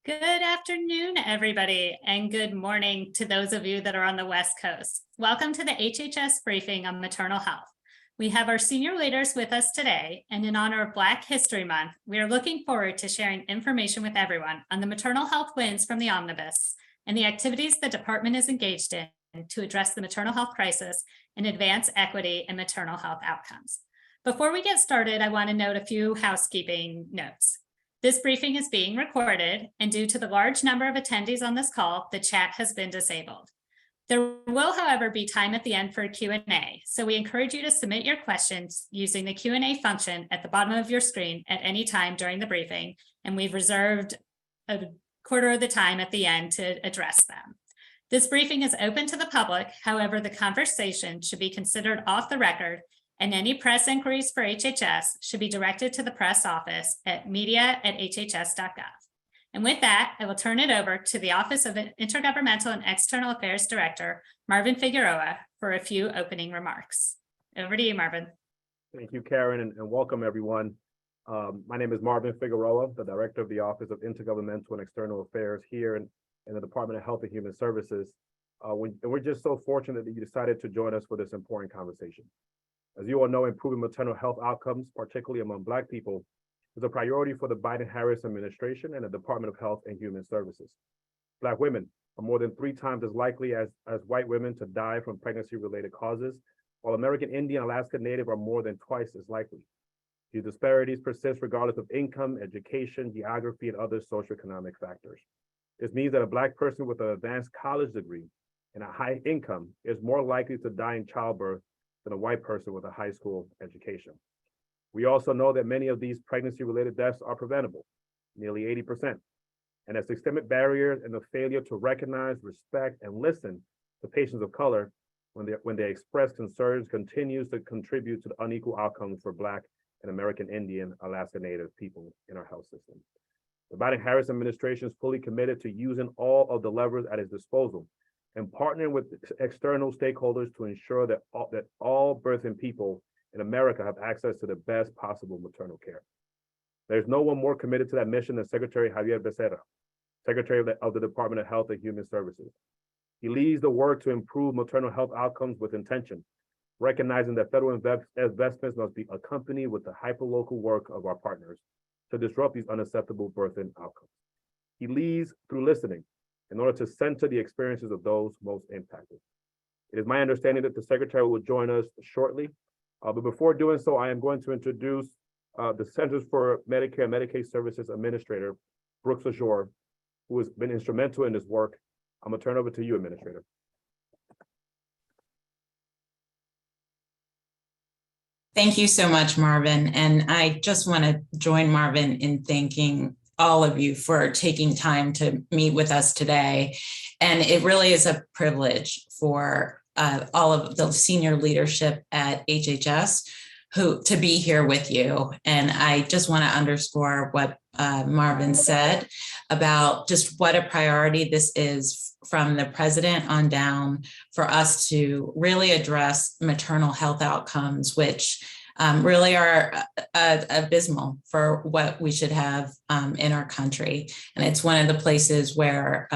Good afternoon, everybody, and good morning to those of you that are on the West Coast. Welcome to the HHS briefing on maternal health. We have our senior leaders with us today, and in honor of Black History Month, we are looking forward to sharing information with everyone on the maternal health wins from the omnibus and the activities the department is engaged in to address the maternal health crisis and advance equity and maternal health outcomes. Before we get started, I want to note a few housekeeping notes. This briefing is being recorded, and due to the large number of attendees on this call, the chat has been disabled. There will, however, be time at the end for a Q&A, so we encourage you to submit your questions using the Q&A function at the bottom of your screen at any time during the briefing, and we've reserved a quarter of the time at the end to address them. This briefing is open to the public. However, the conversation should be considered off the record, and any press inquiries for HHS should be directed to the press office at media@HHS.gov. And with that, I will turn it over to the Office of Intergovernmental and External Affairs Director, Marvin Figueroa, for a few opening remarks. Over to you, Marvin. Thank you, Karen, and welcome everyone. My name is Marvin Figueroa, the Director of the Office of Intergovernmental and External Affairs here in the Department of Health and Human Services. And we're just so fortunate that you decided to join us for this important conversation. As you all know, improving maternal health outcomes, particularly among Black people, is a priority for the Biden-Harris administration and the Department of Health and Human Services. Black women are more than 3 times as likely as white women to die from pregnancy-related causes, while American Indian and Alaska Native are more than twice as likely. These disparities persist regardless of income, education, geography, and other socioeconomic factors. This means that a Black person with an advanced college degree and a high income is more likely to die in childbirth than a white person with a high school education. We also know that many of these pregnancy-related deaths are preventable, nearly 80%. And that systemic barriers and the failure to recognize, respect, and listen to patients of color when they express concerns continues to contribute to the unequal outcomes for Black and American Indian, Alaska Native people in our health system. The Biden-Harris administration is fully committed to using all of the levers at its disposal and partnering with external stakeholders to ensure that all birthing people in America have access to the best possible maternal care. There's no one more committed to that mission than Secretary Xavier Becerra, Secretary of the Department of Health and Human Services. He leads the work to improve maternal health outcomes with intention, recognizing that federal investments must be accompanied with the hyperlocal work of our partners to disrupt these unacceptable birthing outcomes. He leads through listening, in order to center the experiences of those most impacted. It is my understanding that the Secretary will join us shortly, but before doing so, I am going to introduce the Centers for Medicare and Medicaid Services Administrator, Brooks Xavier, who has been instrumental in this work. I'm gonna turn over to you, Administrator. Thank you so much, Marvin. And I just want to join Marvin in thanking all of you for taking time to meet with us today. And it really is a privilege for all of the senior leadership at HHS to be here with you. And I just want to underscore what Marvin said about just what a priority this is from the president on down for us to really address maternal health outcomes, which really are abysmal for what we should have in our country. And it's one of the places where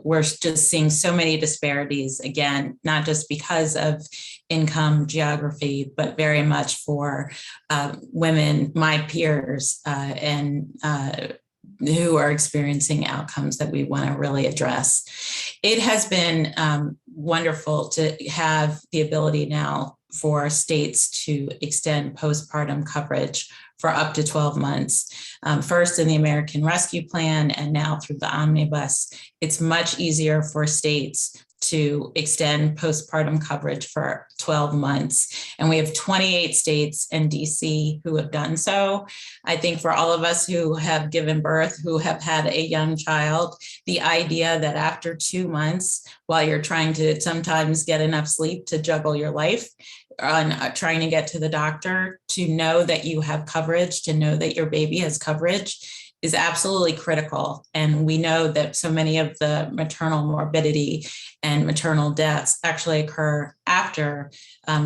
we're just seeing so many disparities, again, not just because of income, geography, but very much for women, my peers, and who are experiencing outcomes that we want to really address. It has been wonderful to have the ability now for states to extend postpartum coverage for up to 12 months. First in the American Rescue Plan and now through the omnibus, it's much easier for states to extend postpartum coverage for 12 months. And we have 28 states and DC who have done so. I think for all of us who have given birth, who have had a young child, the idea that after 2 months, while you're trying to sometimes get enough sleep to juggle your life, on trying to get to the doctor, to know that you have coverage, to know that your baby has coverage is absolutely critical. And we know that so many of the maternal morbidity and maternal deaths actually occur after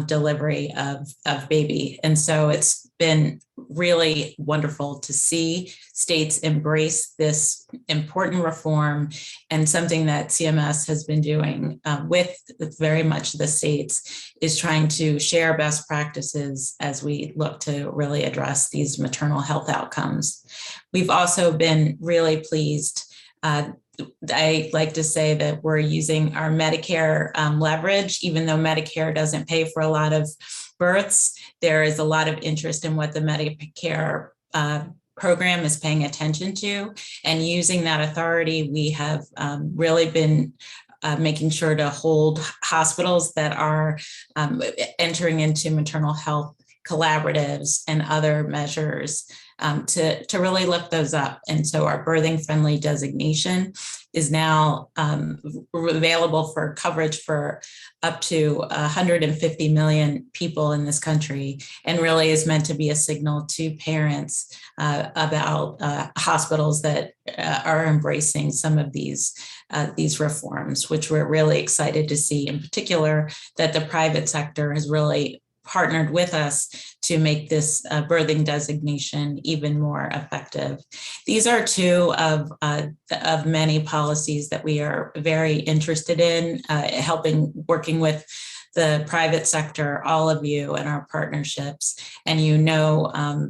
delivery of baby. And so it's been really wonderful to see states embrace this important reform, and something that CMS has been doing with very much the states is trying to share best practices as we look to really address these maternal health outcomes. We've also been really pleased. I like to say that we're using our Medicare leverage, even though Medicare doesn't pay for a lot of births. There is a lot of interest in what the Medicare program is paying attention to, and using that authority, we have really been making sure to hold hospitals that are entering into maternal health collaboratives and other measures to really lift those up. And so our birthing friendly designation is now available for coverage for up to 150 million people in this country, and really is meant to be a signal to parents about hospitals that are embracing some of these reforms, which we're really excited to see, in particular that the private sector has really partnered with us to make this birthing designation even more effective. These are two of many policies that we are very interested in, working with the private sector, all of you and our partnerships. And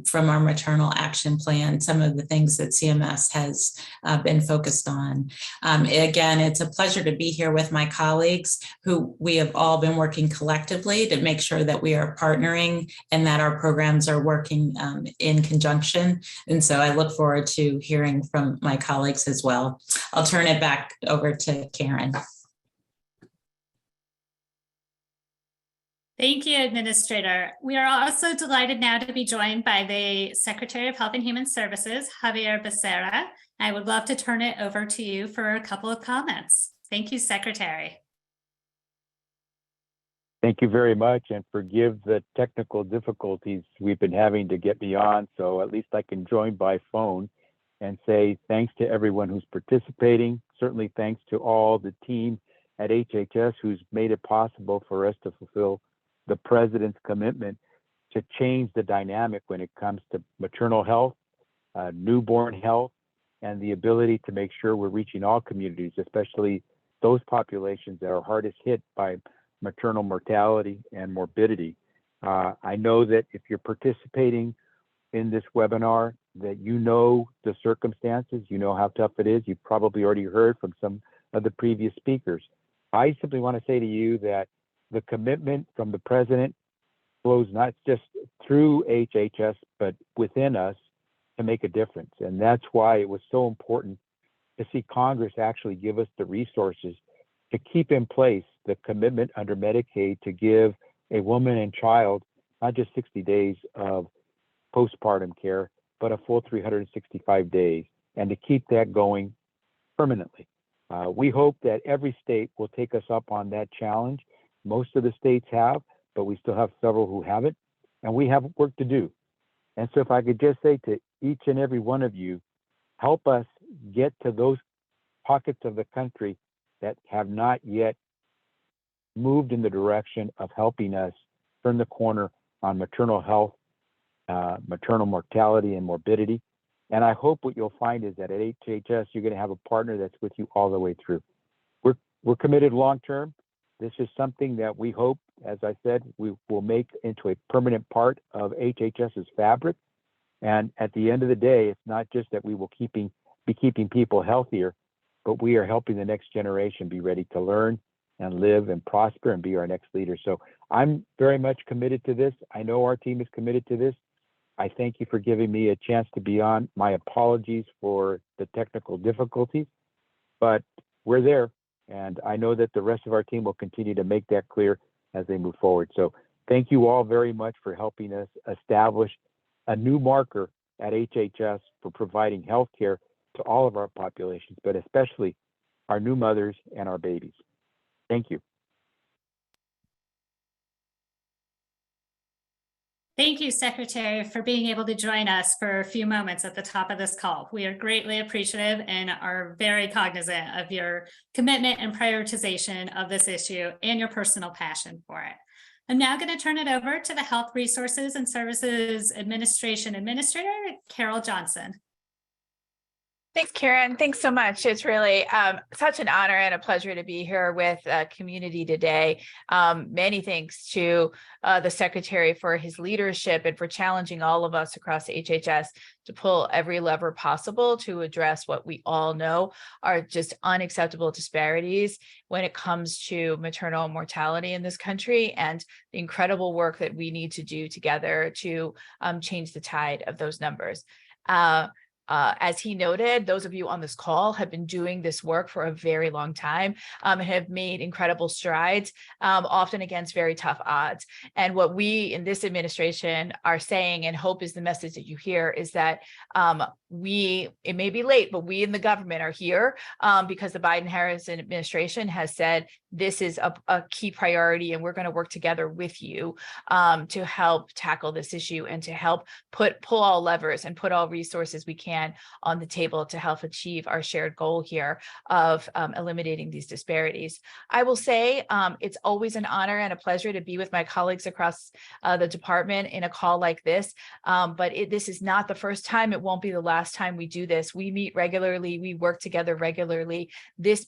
from our maternal action plan, some of the things that CMS has been focused on. Again, it's a pleasure to be here with my colleagues, who we have all been working collectively to make sure that we are partnering and that our programs are working in conjunction. And so I look forward to hearing from my colleagues as well. I'll turn it back over to Karen. Thank you, Administrator. We are also delighted now to be joined by the Secretary of Health and Human Services, Xavier Becerra. I would love to turn it over to you for a couple of comments. Thank you, Secretary. Thank you very much, and forgive the technical difficulties we've been having to get me on, so at least I can join by phone and say thanks to everyone who's participating. Certainly thanks to all the team at HHS who's made it possible for us to fulfill the President's commitment to change the dynamic when it comes to maternal health, newborn health, and the ability to make sure we're reaching all communities, especially those populations that are hardest hit by maternal mortality and morbidity. I know that if you're participating in this webinar, that you know the circumstances, you know how tough it is. You've probably already heard from some of the previous speakers. I simply want to say to you that the commitment from the President flows not just through HHS, but within us to make a difference. And that's why it was so important to see Congress actually give us the resources to keep in place the commitment under Medicaid to give a woman and child not just 60 days of postpartum care, but a full 365 days, and to keep that going permanently. We hope that every state will take us up on that challenge. Most of the states have, but we still have several who haven't, and we have work to do. And so if I could just say to each and every one of you, help us get to those pockets of the country that have not yet moved in the direction of helping us turn the corner on maternal health, maternal mortality and morbidity. And I hope what you'll find is that at HHS, you're going to have a partner that's with you all the way through. We're committed long-term. This is something that we hope, as I said, we will make into a permanent part of HHS's fabric. And at the end of the day, it's not just that we will be keeping people healthier, but we are helping the next generation be ready to learn and live and prosper and be our next leader. So I'm very much committed to this. I know our team is committed to this. I thank you for giving me a chance to be on. My apologies for the technical difficulties, but we're there. And I know that the rest of our team will continue to make that clear as they move forward. So thank you all very much for helping us establish a new marker at HHS for providing health care to all of our populations, but especially our new mothers and our babies. Thank you. Thank you, Secretary, for being able to join us for a few moments at the top of this call. We are greatly appreciative and are very cognizant of your commitment and prioritization of this issue and your personal passion for it. I'm now going to turn it over to the Health Resources and Services Administration Administrator, Carole Johnson. Thanks, Karen. Thanks so much. It's really such an honor and a pleasure to be here with community today. Many thanks to the Secretary for his leadership and for challenging all of us across HHS to pull every lever possible to address what we all know are just unacceptable disparities when it comes to maternal mortality in this country, and the incredible work that we need to do together to change the tide of those numbers. As he noted, those of you on this call have been doing this work for a very long time and have made incredible strides, often against very tough odds. And what we in this administration are saying, and hope is the message that you hear, is that it may be late, but we in the government are here because the Biden-Harris administration has said this is a key priority, and we're going to work together with you to help tackle this issue and to help pull all levers and put all resources we can on the table to help achieve our shared goal here of eliminating these disparities. I will say it's always an honor and a pleasure to be with my colleagues across the department in a call like this, but this is not the first time. It won't be the last time we do this. We meet regularly. We work together regularly. This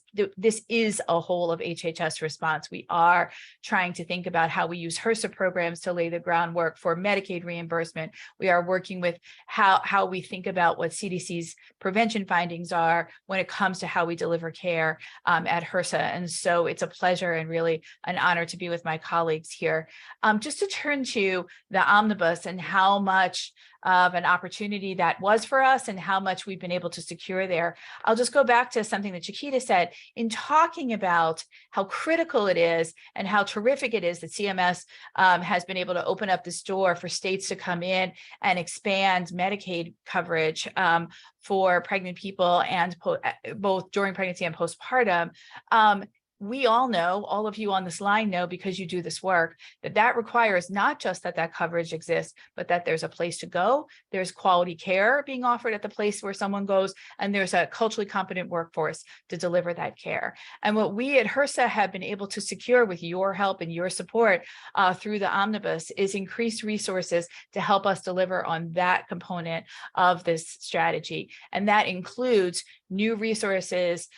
is a whole of HHS response. We are trying to think about how we use HRSA programs to lay the groundwork for Medicaid reimbursement. We are working with how we think about what CDC's prevention findings are when it comes to how we deliver care at HRSA. And so it's a pleasure and really an honor to be with my colleagues here. Just to turn to the omnibus and how much of an opportunity that was for us and how much we've been able to secure there. I'll just go back to something that Chiquita said in talking about how critical it is and how terrific it is that CMS has been able to open up this door for states to come in and expand Medicaid coverage for pregnant people and both during pregnancy and postpartum. We all know, all of you on this line know, because you do this work, that requires not just that coverage exists, but that there's a place to go, there's quality care being offered at the place where someone goes, and there's a culturally competent workforce to deliver that care. And what we at HRSA have been able to secure with your help and your support through the omnibus is increased resources to help us deliver on that component of this strategy. And that includes new resources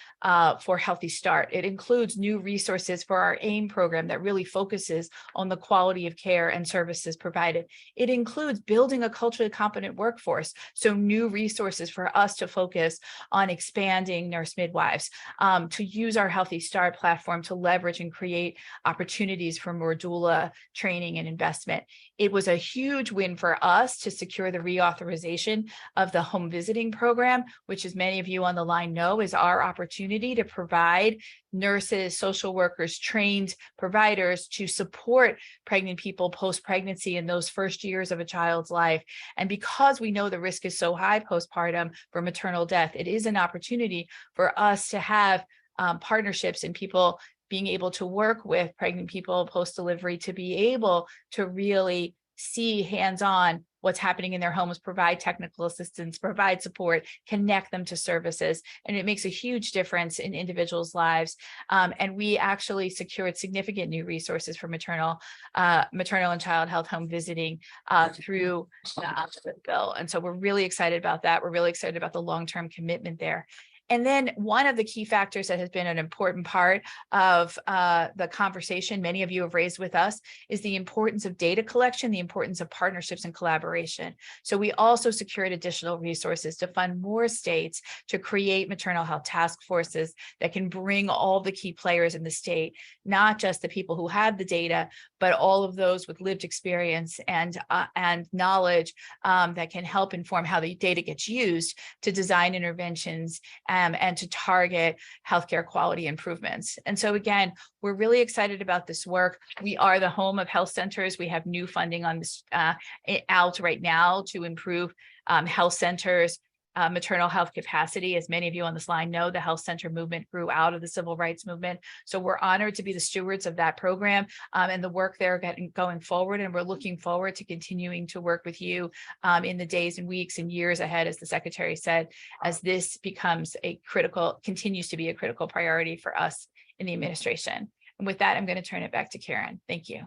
for Healthy Start. It includes new resources for our AIM program that really focuses on the quality of care and services provided. It includes building a culturally competent workforce, so new resources for us to focus on expanding nurse midwives, to use our Healthy Start platform to leverage and create opportunities for more doula training and investment. It was a huge win for us to secure the reauthorization of the home visiting program, which, as many of you on the line know, is our opportunity to provide nurses, social workers, trained providers to support pregnant people post-pregnancy in those first years of a child's life. And because we know the risk is so high postpartum for maternal death, it is an opportunity for us to have partnerships and people being able to work with pregnant people post-delivery to be able to really see hands-on what's happening in their homes, provide technical assistance, provide support, connect them to services. And it makes a huge difference in individuals' lives. And we actually secured significant new resources for maternal and child health home visiting through the omnibus bill. And so we're really excited about that. We're really excited about the long-term commitment there. And then one of the key factors that has been an important part of the conversation many of you have raised with us is the importance of data collection, the importance of partnerships and collaboration. So we also secured additional resources to fund more states to create maternal health task forces that can bring all the key players in the state, not just the people who have the data, but all of those with lived experience and knowledge that can help inform how the data gets used to design interventions and to target healthcare quality improvements. And so again, we're really excited about this work. We are the home of health centers. We have new funding on this out right now to improve health centers maternal health capacity. As many of you on this line know, the health center movement grew out of the civil rights movement. So we're honored to be the stewards of that program and the work there going forward. And we're looking forward to continuing to work with you in the days and weeks and years ahead, as the Secretary said, as this continues to be a critical priority for us in the administration. And with that, I'm going to turn it back to Karen. Thank you.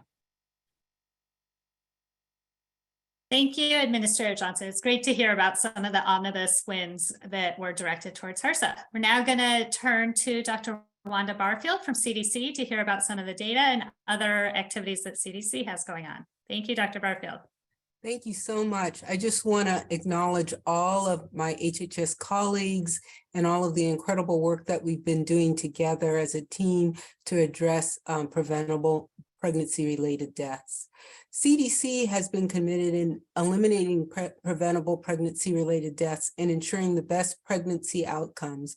Thank you, Administrator Johnson. It's great to hear about some of the omnibus wins that were directed towards HRSA. We're now going to turn to Dr. Wanda Barfield from CDC to hear about some of the data and other activities that CDC has going on. Thank you, Dr. Barfield. Thank you so much. I just want to acknowledge all of my HHS colleagues and all of the incredible work that we've been doing together as a team to address preventable pregnancy-related deaths. CDC has been committed in eliminating preventable pregnancy-related deaths and ensuring the best pregnancy outcomes.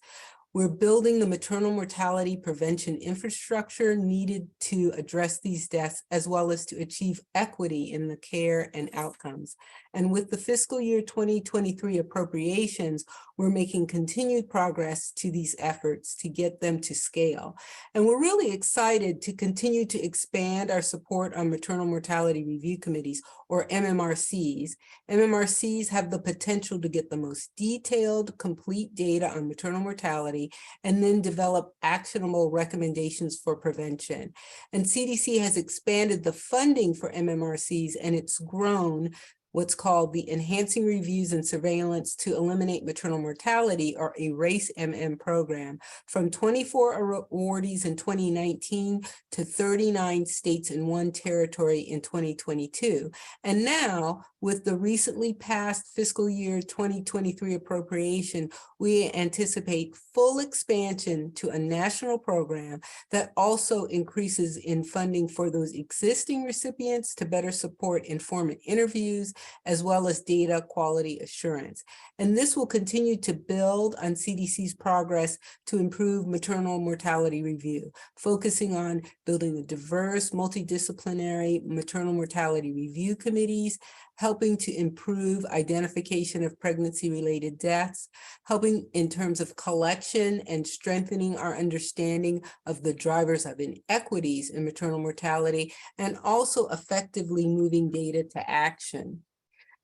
We're building the maternal mortality prevention infrastructure needed to address these deaths, as well as to achieve equity in the care and outcomes. And with the fiscal year 2023 appropriations, we're making continued progress to these efforts to get them to scale. And we're really excited to continue to expand our support on maternal mortality review committees, or MMRCs. MMRCs have the potential to get the most detailed, complete data on maternal mortality and then develop actionable recommendations for prevention. And CDC has expanded the funding for MMRCs, and it's grown what's called the Enhancing Reviews and Surveillance to Eliminate Maternal Mortality, or ERASE-MM program, from 24 awardees in 2019 to 39 states and 1 territory in 2022. And now, with the recently passed fiscal year 2023 appropriation, we anticipate full expansion to a national program that also increases in funding for those existing recipients to better support informant interviews, as well as data quality assurance. And this will continue to build on CDC's progress to improve maternal mortality review, focusing on building the diverse, multidisciplinary maternal mortality review committees, helping to improve identification of pregnancy-related deaths, helping in terms of collection and strengthening our understanding of the drivers of inequities in maternal mortality, and also effectively moving data to action.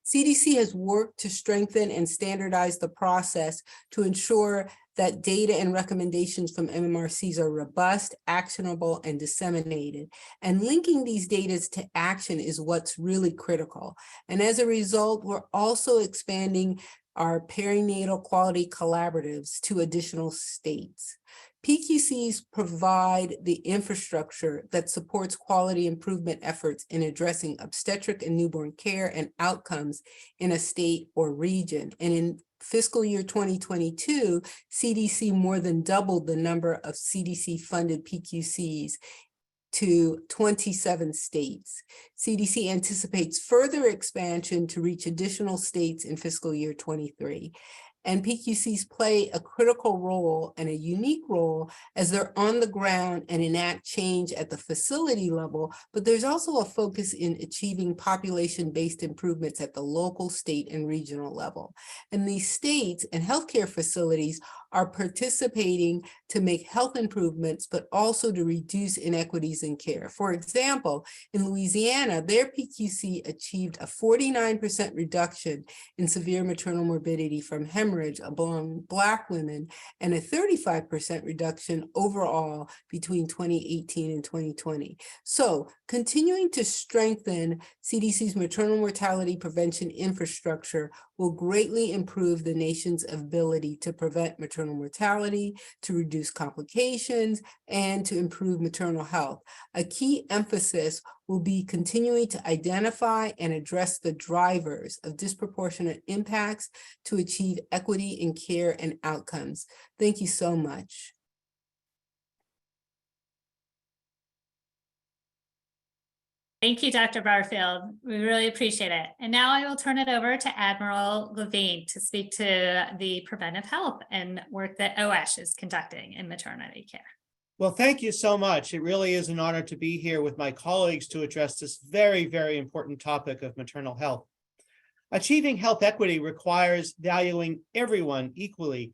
CDC has worked to strengthen and standardize the process to ensure that data and recommendations from MMRCs are robust, actionable, and disseminated. And linking these data to action is what's really critical. And as a result, we're also expanding our perinatal quality collaboratives to additional states. PQCs provide the infrastructure that supports quality improvement efforts in addressing obstetric and newborn care and outcomes in a state or region. And in fiscal year 2022, CDC more than doubled the number of CDC-funded PQCs to 27 states. CDC anticipates further expansion to reach additional states in fiscal year 23. And PQCs play a critical role and a unique role as they're on the ground and enact change at the facility level, but there's also a focus in achieving population-based improvements at the local, state, and regional level. And these states and healthcare facilities are participating to make health improvements, but also to reduce inequities in care. For example, in Louisiana, their PQC achieved a 49% reduction in severe maternal morbidity from hemorrhage among Black women and a 35% reduction overall between 2018 and 2020. So continuing to strengthen CDC's maternal mortality prevention infrastructure will greatly improve the nation's ability to prevent maternal mortality, to reduce complications, and to improve maternal health. A key emphasis will be continuing to identify and address the drivers of disproportionate impacts to achieve equity in care and outcomes. Thank you so much. Thank you, Dr. Barfield. We really appreciate it. And now I will turn it over to Admiral Levine to speak to the preventive health and work that OASH is conducting in maternity care. Well, thank you so much. It really is an honor to be here with my colleagues to address this very, very important topic of maternal health. Achieving health equity requires valuing everyone equally,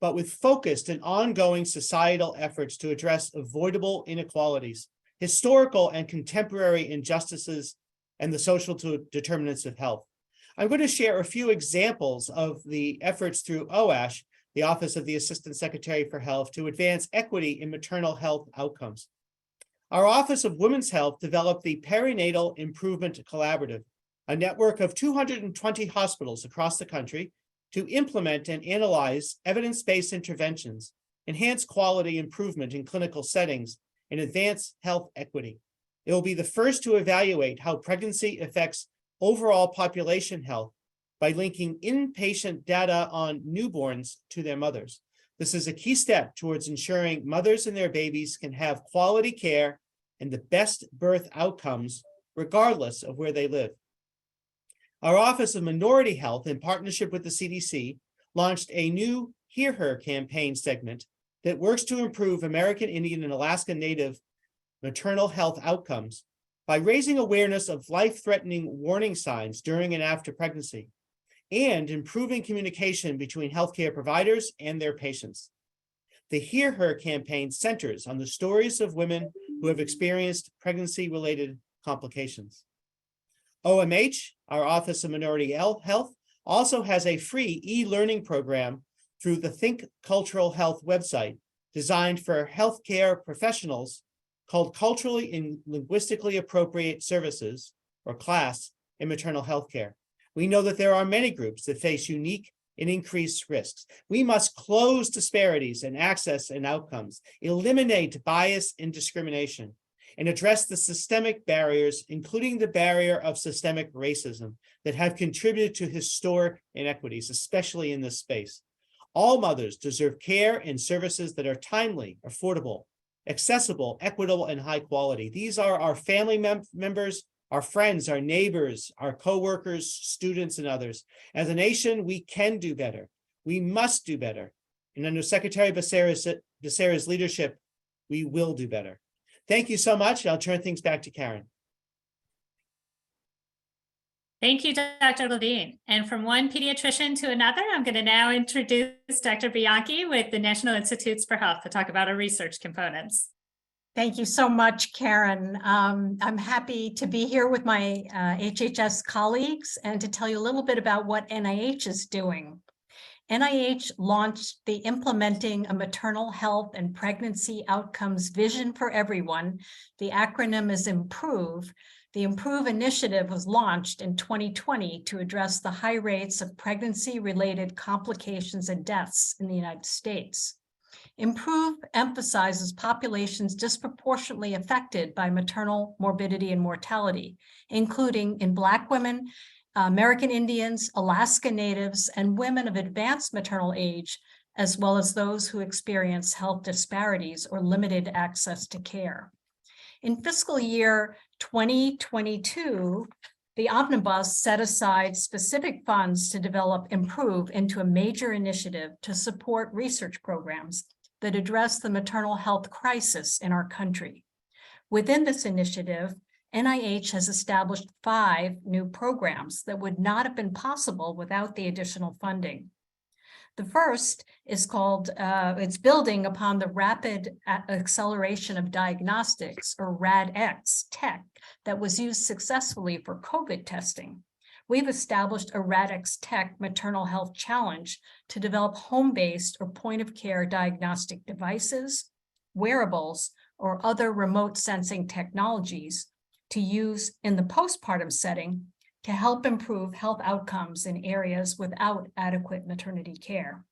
but with focused and ongoing societal efforts to address avoidable inequalities, historical and contemporary injustices, and the social determinants of health. I'm going to share a few examples of the efforts through OASH, the Office of the Assistant Secretary for Health, to advance equity in maternal health outcomes. Our Office of Women's Health developed the Perinatal Improvement Collaborative, a network of 220 hospitals across the country to implement and analyze evidence-based interventions, enhance quality improvement in clinical settings, and advance health equity. It will be the first to evaluate how pregnancy affects overall population health by linking inpatient data on newborns to their mothers. This is a key step towards ensuring mothers and their babies can have quality care and the best birth outcomes, regardless of where they live. Our Office of Minority Health, in partnership with the CDC, launched a new Hear Her campaign segment that works to improve American Indian and Alaska Native maternal health outcomes by raising awareness of life-threatening warning signs during and after pregnancy, and improving communication between healthcare providers and their patients. The Hear Her campaign centers on the stories of women who have experienced pregnancy-related complications. OMH, our Office of Minority Health, also has a free e-learning program through the Think Cultural Health website designed for healthcare professionals called Culturally and Linguistically Appropriate Services, or CLASS, in maternal health care. We know that there are many groups that face unique and increased risks. We must close disparities in access and outcomes, eliminate bias and discrimination, and address the systemic barriers, including the barrier of systemic racism, that have contributed to historic inequities, especially in this space. All mothers deserve care and services that are timely, affordable, accessible, equitable, and high quality. These are our family members, our friends, our neighbors, our coworkers, students, and others. As a nation, we can do better. We must do better. And under Secretary Becerra's leadership, we will do better. Thank you so much. I'll turn things back to Karen. Thank you, Dr. Levine. And from one pediatrician to another, I'm going to now introduce Dr. Bianchi with the National Institutes for Health to talk about our research components. Thank you so much, Karen. I'm happy to be here with my HHS colleagues and to tell you a little bit about what NIH is doing. NIH launched the Implementing a Maternal Health and Pregnancy Outcomes Vision for Everyone. The acronym is IMPROVE. The IMPROVE initiative was launched in 2020 to address the high rates of pregnancy-related complications and deaths in the United States. IMPROVE emphasizes populations disproportionately affected by maternal morbidity and mortality, including in Black women, American Indians, Alaska Natives, and women of advanced maternal age, as well as those who experience health disparities or limited access to care. In fiscal year 2022, the omnibus set aside specific funds to develop IMPROVE into a major initiative to support research programs that address the maternal health crisis in our country. Within this initiative, NIH has established 5 new programs that would not have been possible without the additional funding. The first is called, it's building upon the Rapid Acceleration of Diagnostics, or RADx tech, that was used successfully for COVID testing. We've established a RADx Tech Maternal Health Challenge to develop home-based or point-of-care diagnostic devices, wearables, or other remote sensing technologies to use in the postpartum setting to help improve health outcomes in areas without adequate maternity care.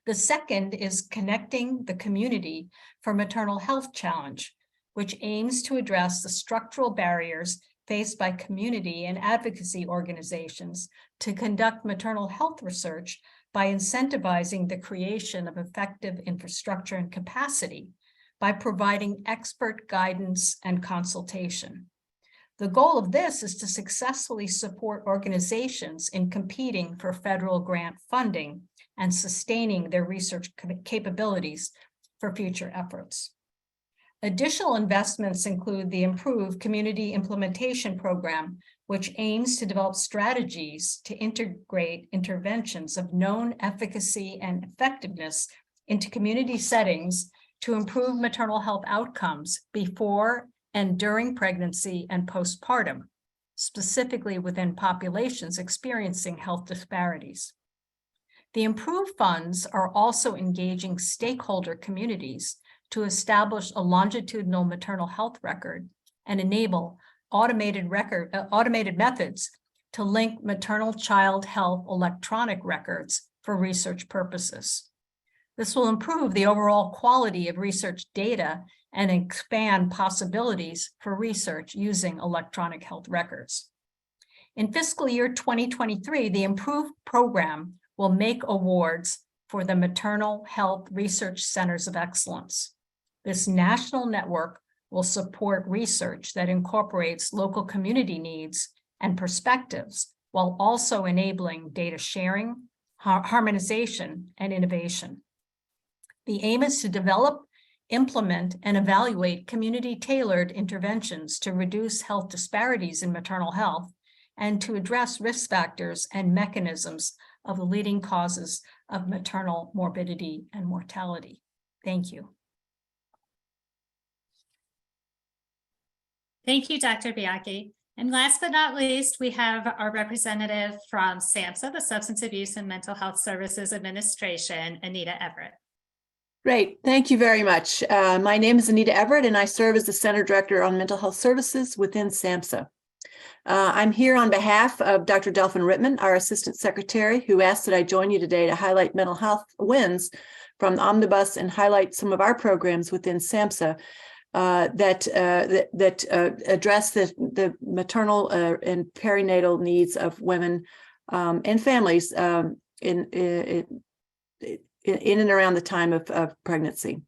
The second is Connecting the Community for Maternal Health Challenge, which aims to address the structural barriers faced by community and advocacy organizations to conduct maternal health research by incentivizing the creation of effective infrastructure and capacity by providing expert guidance and consultation. The goal of this is to successfully support organizations in competing for federal grant funding and sustaining their research capabilities for future efforts. Additional investments include the improved Community Implementation Program, which aims to develop strategies to integrate interventions of known efficacy and effectiveness into community settings to improve maternal health outcomes before and during pregnancy and postpartum, specifically within populations experiencing health disparities. The improved funds are also engaging stakeholder communities to establish a longitudinal maternal health record and enable automated methods to link maternal child health electronic records for research purposes. This will improve the overall quality of research data and expand possibilities for research using electronic health records. In fiscal year 2023, the improved program will make awards for the Maternal Health Research Centers of Excellence. This national network will support research that incorporates local community needs and perspectives while also enabling data sharing, harmonization, and innovation. The aim is to develop, implement, and evaluate community-tailored interventions to reduce health disparities in maternal health and to address risk factors and mechanisms of the leading causes of maternal morbidity and mortality. Thank you. Thank you, Dr. Bianchi. And last but not least, we have our representative from SAMHSA, the Substance Abuse and Mental Health Services Administration, Anita Everett. Great, thank you very much. My name is Anita Everett, and I serve as the Center Director on Mental Health Services within SAMHSA. I'm here on behalf of Dr. Delphin Rittman, our Assistant Secretary, who asked that I join you today to highlight mental health wins from the Omnibus and highlight some of our programs within SAMHSA that address the maternal and perinatal needs of women and families in and around the time of pregnancy.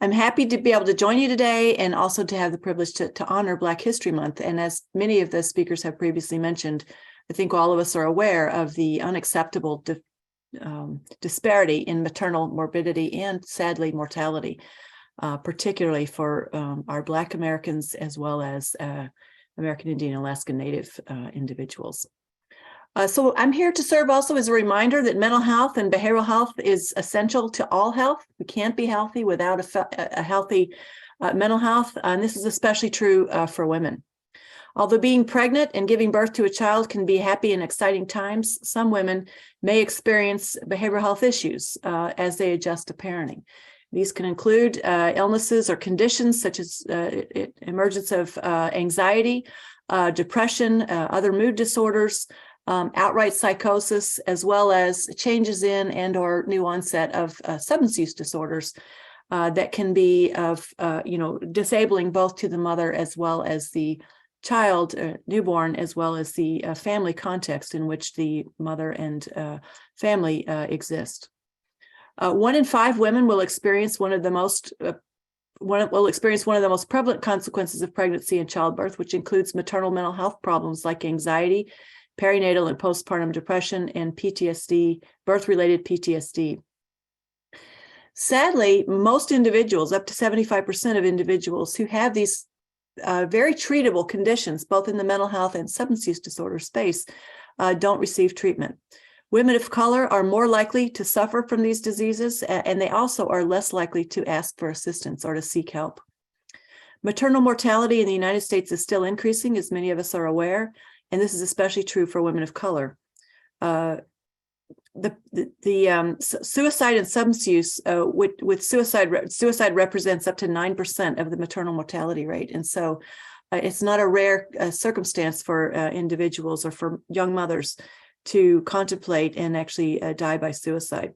I'm happy to be able to join you today and also to have the privilege to honor Black History Month. And as many of the speakers have previously mentioned, I think all of us are aware of the unacceptable disparity in maternal morbidity and sadly mortality, particularly for our Black Americans as well as American Indian and Alaska Native individuals. So I'm here to serve also as a reminder that mental health and behavioral health is essential to all health. We can't be healthy without a healthy mental health, and this is especially true for women. Although being pregnant and giving birth to a child can be happy and exciting times, some women may experience behavioral health issues as they adjust to parenting. These can include illnesses or conditions such as emergence of anxiety, depression, other mood disorders, outright psychosis, as well as changes in and or new onset of substance use disorders that can be disabling both to the mother as well as the child, newborn, as well as the family context in which the mother and family exist. 1 in 5 women will experience one of the most prevalent consequences of pregnancy and childbirth, which includes maternal mental health problems like anxiety, perinatal and postpartum depression, and PTSD, birth-related PTSD. Sadly, most individuals, up to 75% of individuals who have these very treatable conditions, both in the mental health and substance use disorder space, don't receive treatment. Women of color are more likely to suffer from these diseases, and they also are less likely to ask for assistance or to seek help. Maternal mortality in the United States is still increasing, as many of us are aware, and this is especially true for women of color. Suicide and substance use, with suicide represents up to 9% of the maternal mortality rate. And so it's not a rare circumstance for individuals or for young mothers to contemplate and actually die by suicide.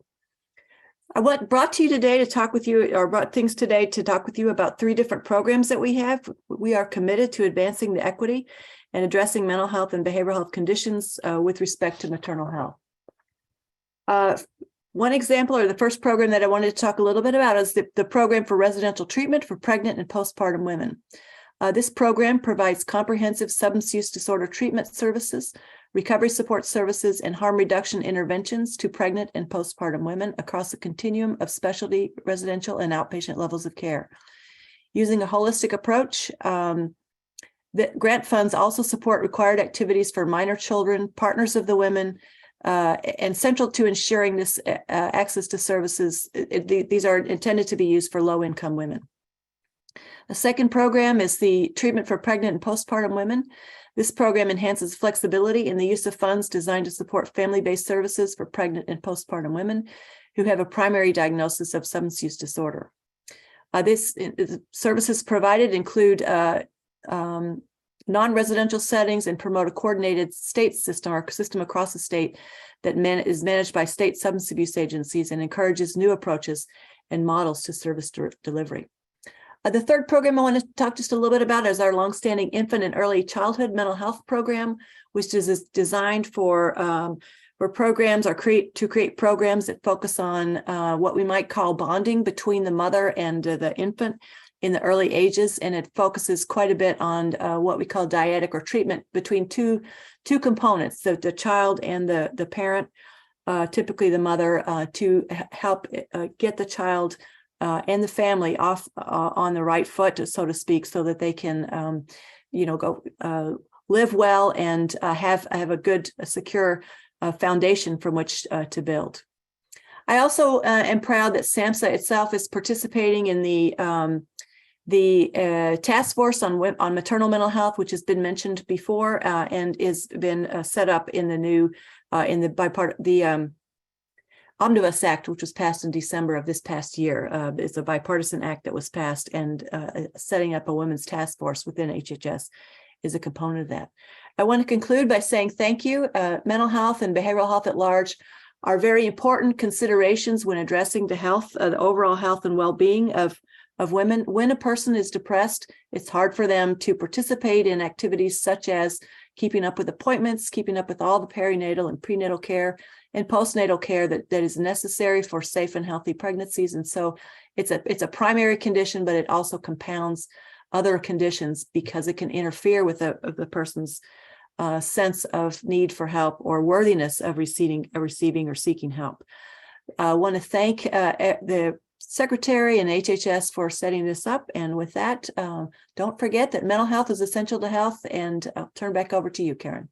What brought to you today to talk with you, or brought things today to talk with you about 3 different programs that we have. We are committed to advancing the equity and addressing mental health and behavioral health conditions with respect to maternal health. One example, or the first program that I wanted to talk a little bit about, is the program for residential treatment for pregnant and postpartum women. This program provides comprehensive substance use disorder treatment services, recovery support services, and harm reduction interventions to pregnant and postpartum women across a continuum of specialty, residential, and outpatient levels of care. using a holistic approach. The grant funds also support required activities for minor children, partners of the women, and central to ensuring this access to services. These are intended to be used for low-income women. The second program is the treatment for pregnant and postpartum women. This program enhances flexibility in the use of funds designed to support family-based services for pregnant and postpartum women who have a primary diagnosis of substance use disorder. Services provided include non-residential settings and promote a coordinated state system or system across the state that is managed by state substance abuse agencies and encourages new approaches and models to service delivery. The third program I want to talk just a little bit about is our longstanding infant and early childhood mental health program, which is designed for programs or to create programs that focus on what we might call bonding between the mother and the infant in the early ages, and it focuses quite a bit on what we call dyadic or treatment between two components, the child and the parent, typically the mother, to help get the child and the family off on the right foot, so to speak, so that they can, go live well and have a good, secure foundation from which to build. I also am proud that SAMHSA itself is participating in the task force on maternal mental health, which has been mentioned before, and is been set up in the new Omnibus Act, which was passed in December of this past year. It's a bipartisan act that was passed, and setting up a women's task force within HHS is a component of that. I want to conclude by saying thank you. Mental health and behavioral health at large are very important considerations when addressing the health, the overall health and well-being of women. When a person is depressed, it's hard for them to participate in activities such as keeping up with appointments, keeping up with all the perinatal and prenatal care and postnatal care that is necessary for safe and healthy pregnancies. And so it's a primary condition, but it also compounds other conditions because it can interfere with the person's sense of need for help or worthiness of receiving or seeking help. I want to thank the Secretary and HHS for setting this up. And with that, don't forget that mental health is essential to health. And I'll turn back over to you, Karen.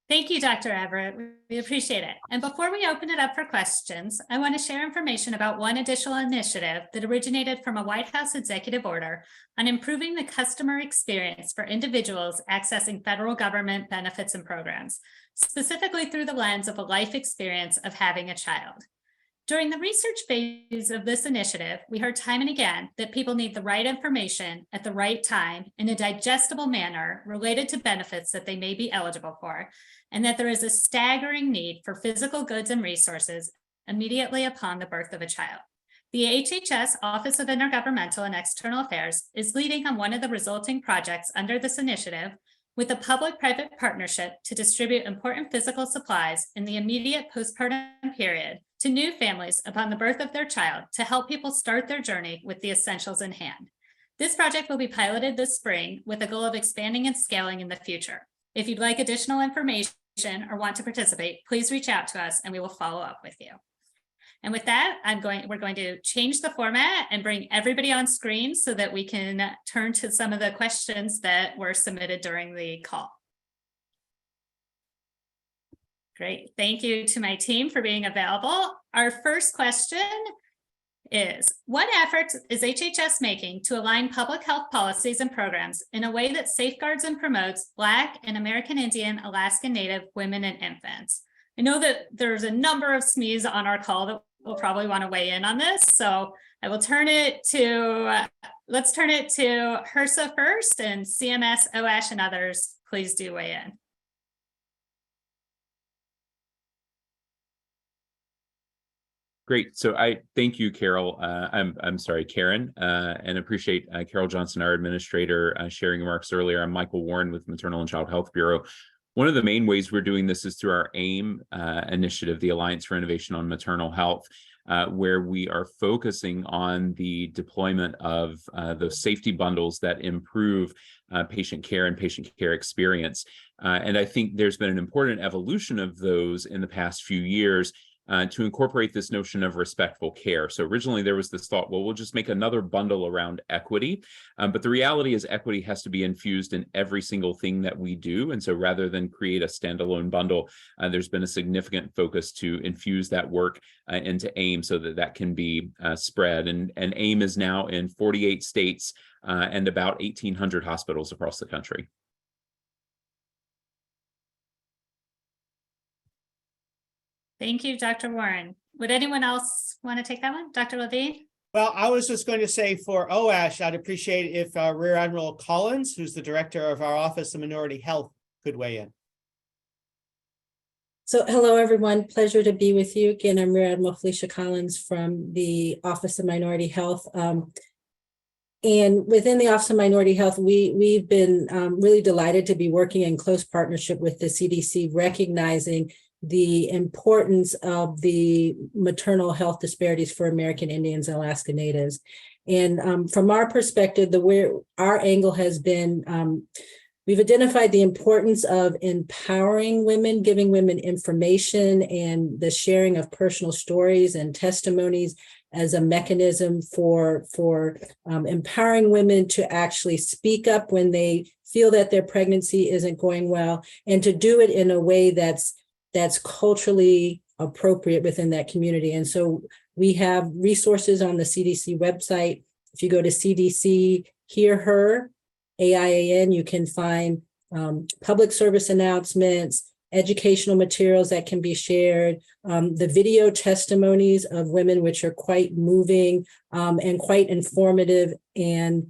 Thank you, Dr. Everett. We appreciate it. And before we open it up for questions, I want to share information about one additional initiative that originated from a White House executive order on improving the customer experience for individuals accessing federal government benefits and programs, specifically through the lens of a life experience of having a child. During the research phase of this initiative, we heard time and again that people need the right information at the right time in a digestible manner related to benefits that they may be eligible for, and that there is a staggering need for physical goods and resources immediately upon the birth of a child. The HHS Office of Intergovernmental and External Affairs is leading on one of the resulting projects under this initiative with a public-private partnership to distribute important physical supplies in the immediate postpartum period to new families upon the birth of their child to help people start their journey with the essentials in hand. This project will be piloted this spring with a goal of expanding and scaling in the future. If you'd like additional information or want to participate, please reach out to us and we will follow up with you. And with that, we're going to change the format and bring everybody on screen so that we can turn to some of the questions that were submitted during the call. Great, thank you to my team for being available. Our first question is, what efforts is HHS making to align public health policies and programs in a way that safeguards and promotes Black and American Indian, Alaskan Native women and infants? I know that there's a number of SMEs on our call that will probably want to weigh in on this, so I will turn it to, let's turn it to HRSA first, and CMS, OASH, and others, please do weigh in. Great. So I thank you, Carol. I'm sorry, Karen, and appreciate Carole Johnson, our administrator, sharing remarks earlier. I'm Michael Warren with Maternal and Child Health Bureau. One of the main ways we're doing this is through our AIM initiative, the Alliance for Innovation on Maternal Health, where we are focusing on the deployment of those safety bundles that improve patient care and patient care experience. And I think there's been an important evolution of those in the past few years, to incorporate this notion of respectful care. So originally there was this thought, well, we'll just make another bundle around equity. But the reality is equity has to be infused in every single thing that we do. And so rather than create a standalone bundle, there's been a significant focus to infuse that work into AIM so that that can be spread. And AIM is now in 48 states and about 1,800 hospitals across the country. Thank you, Dr. Warren. Would anyone else want to take that one? Dr. Levine? Well, I was just going to say for OASH, I'd appreciate if Rear Admiral Collins, who's the director of our Office of Minority Health, could weigh in. So hello, everyone. Pleasure to be with you. Again, I'm Rear Admiral Felicia Collins from the Office of Minority Health. And within the Office of Minority Health, we've been really delighted to be working in close partnership with the CDC, recognizing the importance of the maternal health disparities for American Indians and Alaska Natives. And from our perspective, our angle has been, we've identified the importance of empowering women, giving women information and the sharing of personal stories and testimonies as a mechanism for empowering women to actually speak up when they feel that their pregnancy isn't going well, and to do it in a way that's culturally appropriate within that community. And so we have resources on the CDC website. If you go to CDC Hear Her, AIAN, you can find public service announcements, educational materials that can be shared, the video testimonies of women, which are quite moving and quite informative, and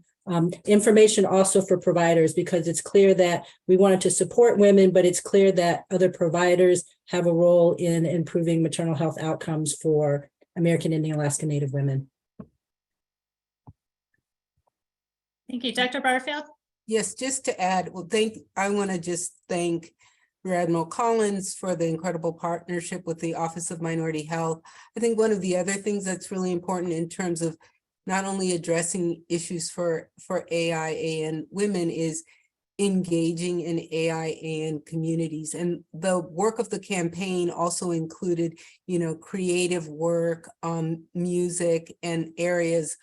information also for providers, because it's clear that we wanted to support women, but it's clear that other providers have a role in improving maternal health outcomes for American Indian Alaska Native women. Thank you. Dr. Barfield? Yes, just to add, I want to just thank Rear Admiral Collins for the incredible partnership with the Office of Minority Health. I think one of the other things that's really important in terms of not only addressing issues for AIAN women is engaging in AIAN communities. And the work of the campaign also included, creative work, music, and areas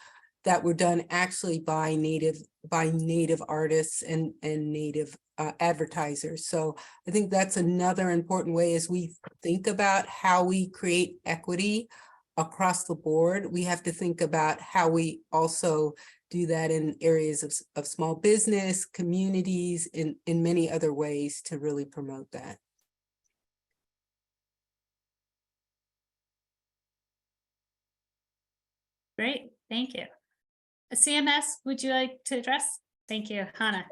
that were done actually by Native artists and Native advertisers. So I think that's another important way as we think about how we create equity across the board. We have to think about how we also do that in areas of small business, communities, in many other ways to really promote that. Great, thank you. CMS, would you like to address? Thank you, Hannah.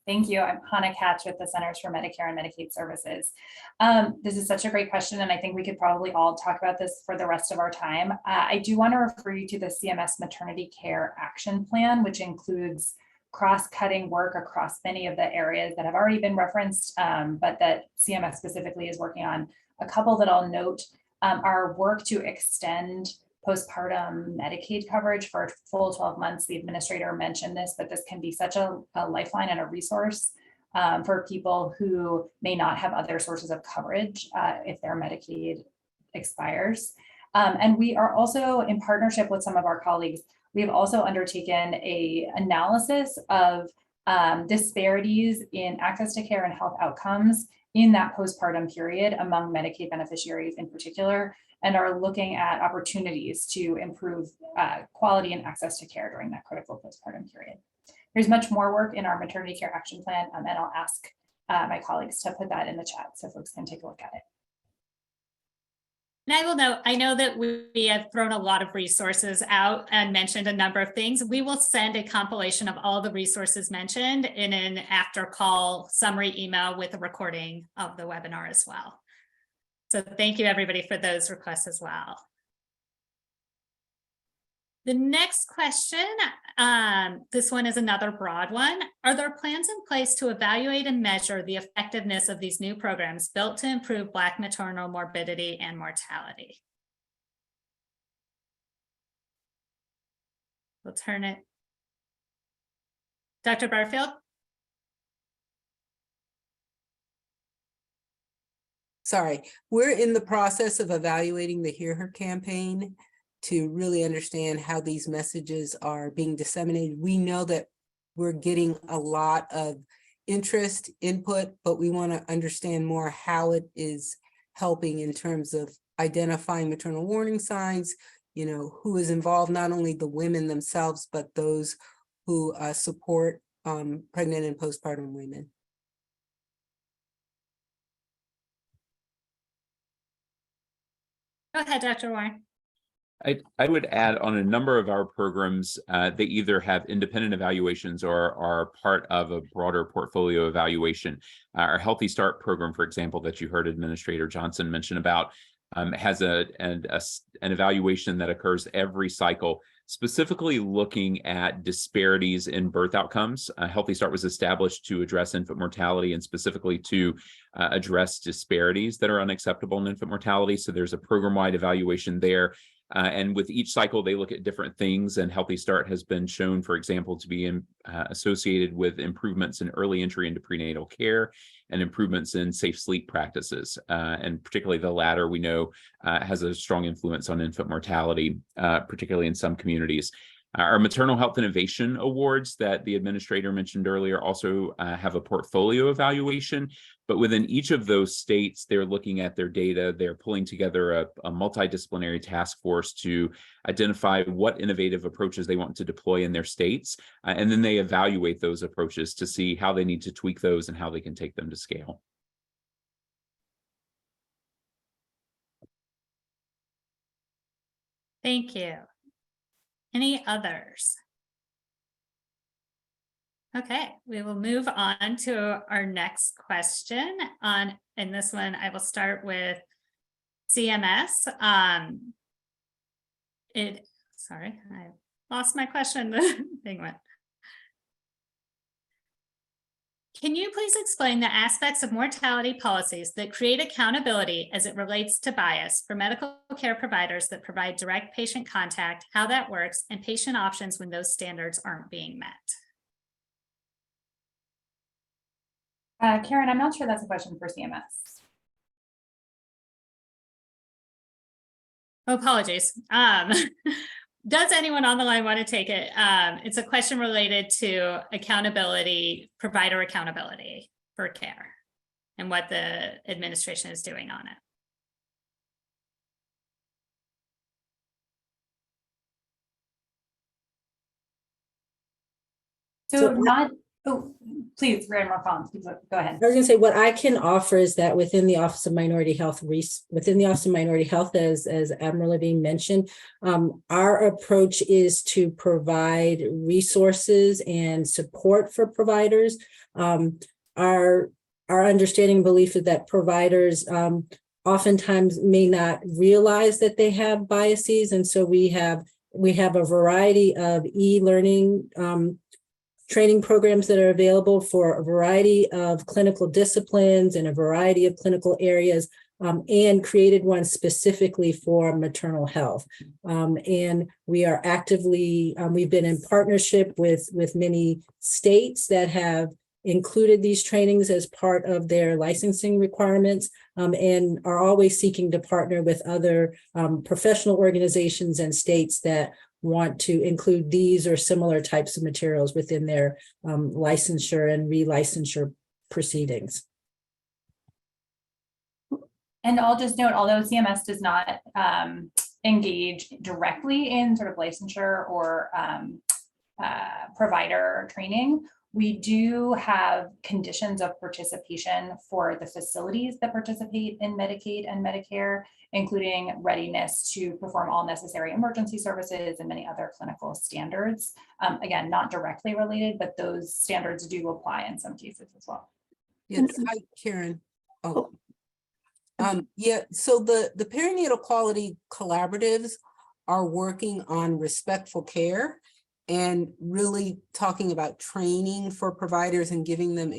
Thank you. I'm Hannah Katch with the Centers for Medicare and Medicaid Services. This is such a great question, and I think we could probably all talk about this for the rest of our time. I do want to refer you to the CMS Maternity Care Action Plan, which includes cross-cutting work across many of the areas that have already been referenced, but that CMS specifically is working on. A couple that I'll note are work to extend postpartum Medicaid coverage for a full 12 months. The administrator mentioned this, but this can be such a lifeline and a resource for people who may not have other sources of coverage if their Medicaid expires. And we are also in partnership with some of our colleagues. We have also undertaken an analysis of disparities in access to care and health outcomes in that postpartum period among Medicaid beneficiaries in particular, and are looking at opportunities to improve quality and access to care during that critical postpartum period. There's much more work in our maternity care action plan, and I'll ask my colleagues to put that in the chat so folks can take a look at it. And I will note, I know that we have thrown a lot of resources out and mentioned a number of things. We will send a compilation of all the resources mentioned in an after call summary email with a recording of the webinar as well. So thank you everybody for those requests as well. The next question, this one is another broad one. Are there plans in place to evaluate and measure the effectiveness of these new programs built to improve Black maternal morbidity and mortality? We'll turn it. Dr. Barfield? we're in the process of evaluating the Hear Her campaign to really understand how these messages are being disseminated. We know that we're getting a lot of interest, input, but we want to understand more how it is helping in terms of identifying maternal warning signs, who is involved, not only the women themselves, but those who support pregnant and postpartum women. Go ahead, Dr. Warren. I would add on a number of our programs, they either have independent evaluations or are part of a broader portfolio evaluation. Our Healthy Start program, for example, that you heard Administrator Johnson mention about, has an evaluation that occurs every cycle, specifically looking at disparities in birth outcomes. Healthy Start was established to address infant mortality and specifically to address disparities that are unacceptable in infant mortality. So there's a program-wide evaluation there. And with each cycle, they look at different things, and Healthy Start has been shown, for example, to be associated with improvements in early entry into prenatal care and improvements in safe sleep practices. And particularly the latter, we know, has a strong influence on infant mortality, particularly in some communities. Our Maternal Health Innovation Awards that the administrator mentioned earlier also have a portfolio evaluation, but within each of those states, they're looking at their data, they're pulling together a multidisciplinary task force to identify what innovative approaches they want to deploy in their states, and then they evaluate those approaches to see how they need to tweak those and how they can take them to scale. Thank you. Any others? Okay, we will move on to our next question. And this one, I will start with CMS. Sorry, I lost my question. The thing went. Can you please explain the aspects of mortality policies that create accountability as it relates to bias for medical care providers that provide direct patient contact, how that works, and patient options when those standards aren't being met? Karen, I'm not sure that's a question for CMS. Oh, apologies. Does anyone on the line want to take it? It's a question related to accountability, provider accountability for care and what the administration is doing on it. Please, Grandma Collins, please go ahead. I was going to say what I can offer is that within the Office of Minority Health, as Admiral Levine mentioned, our approach is to provide resources and support for providers. Our understanding and belief is that providers oftentimes may not realize that they have biases, and so we have a variety of e-learning training programs that are available for a variety of clinical disciplines and a variety of clinical areas, and created one specifically for maternal health. And we are actively, we've been in partnership with many states that have included these trainings as part of their licensing requirements, and are always seeking to partner with other professional organizations and states that want to include these or similar types of materials within their licensure and relicensure proceedings. And I'll just note, although CMS does not engage directly in sort of licensure or provider training, we do have conditions of participation for the facilities that participate in Medicaid and Medicare, including readiness to perform all necessary emergency services and many other clinical standards. Again, not directly related, but those standards do apply in some cases as well. Yes, hi, Karen. Yeah, so the perinatal quality collaboratives are working on respectful care and really talking about training for providers and giving them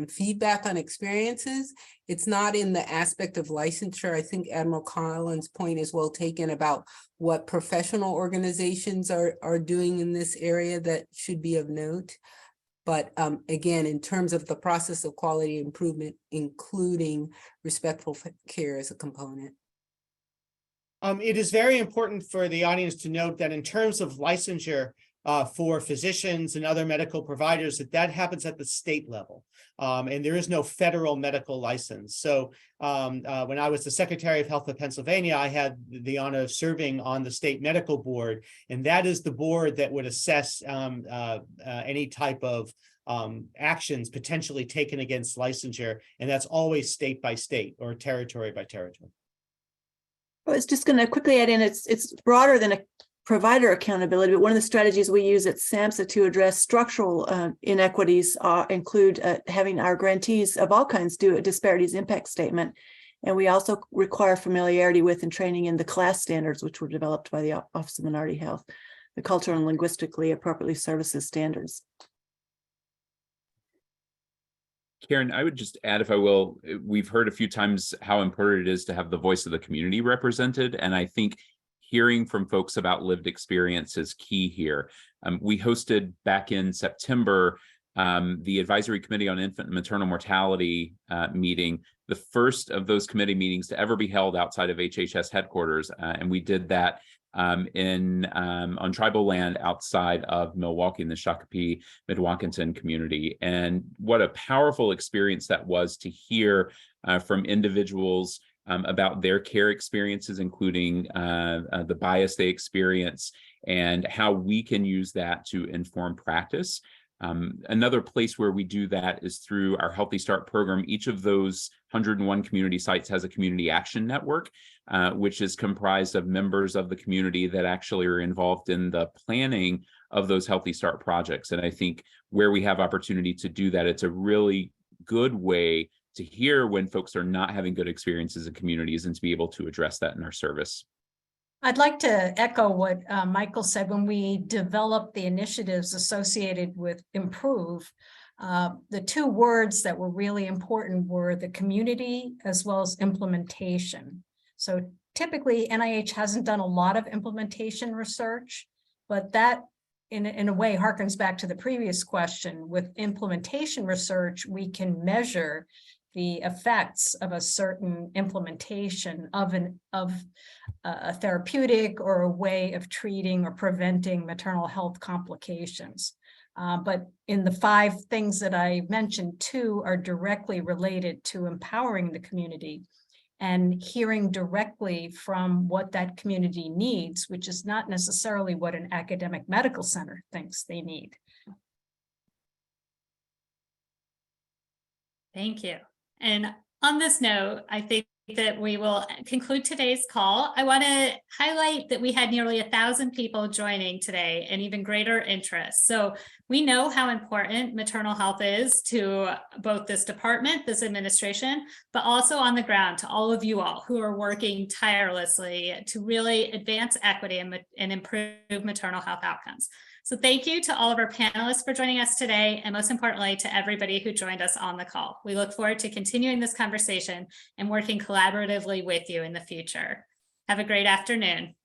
feedback on experiences. It's not in the aspect of licensure. I think Admiral Collins' point is well taken about what professional organizations are doing in this area that should be of note. But again, in terms of the process of quality improvement, including respectful care as a component. It is very important for the audience to note that in terms of licensure for physicians and other medical providers, that happens at the state level. And there is no federal medical license. So when I was the Secretary of Health of Pennsylvania, I had the honor of serving on the state medical board. And that is the board that would assess any type of actions potentially taken against licensure. And that's always state by state or territory by territory. I was just going to quickly add in, it's broader than a provider accountability, but one of the strategies we use at SAMHSA to address structural inequities include having our grantees of all kinds do a disparities impact statement. And we also require familiarity with and training in the class standards, which were developed by the Office of Minority Health, the cultural and linguistically appropriately services standards. Karen, I would just add, if I will, we've heard a few times how important it is to have the voice of the community represented. And I think hearing from folks about lived experience is key here. We hosted back in September the Advisory Committee on Infant and Maternal Mortality meeting, the first of those committee meetings to ever be held outside of HHS headquarters. And we did that on tribal land outside of Milwaukee in the Shakopee Mdewakanton community. And what a powerful experience that was to hear from individuals about their care experiences, including the bias they experience and how we can use that to inform practice. Another place where we do that is through our Healthy Start program. Each of those 101 community sites has a community action network, which is comprised of members of the community that actually are involved in the planning of those Healthy Start projects. And I think where we have opportunity to do that, it's a really good way to hear when folks are not having good experiences in communities and to be able to address that in our service. I'd like to echo what Michael said. When we developed the initiatives associated with Improve, the two words that were really important were the community as well as implementation. So typically NIH hasn't done a lot of implementation research, but that in a way harkens back to the previous question. With implementation research, we can measure the effects of a certain implementation of a therapeutic or a way of treating or preventing maternal health complications. But in the 5 things that I mentioned, 2 are directly related to empowering the community and hearing directly from what that community needs, which is not necessarily what an academic medical center thinks they need. Thank you. And on this note, I think that we will conclude today's call. I want to highlight that we had nearly 1,000 people joining today and even greater interest. So we know how important maternal health is to both this department, this administration, but also on the ground to all of you all who are working tirelessly to really advance equity and improve maternal health outcomes. So thank you to all of our panelists for joining us today, and most importantly, to everybody who joined us on the call. We look forward to continuing this conversation and working collaboratively with you in the future. Have a great afternoon.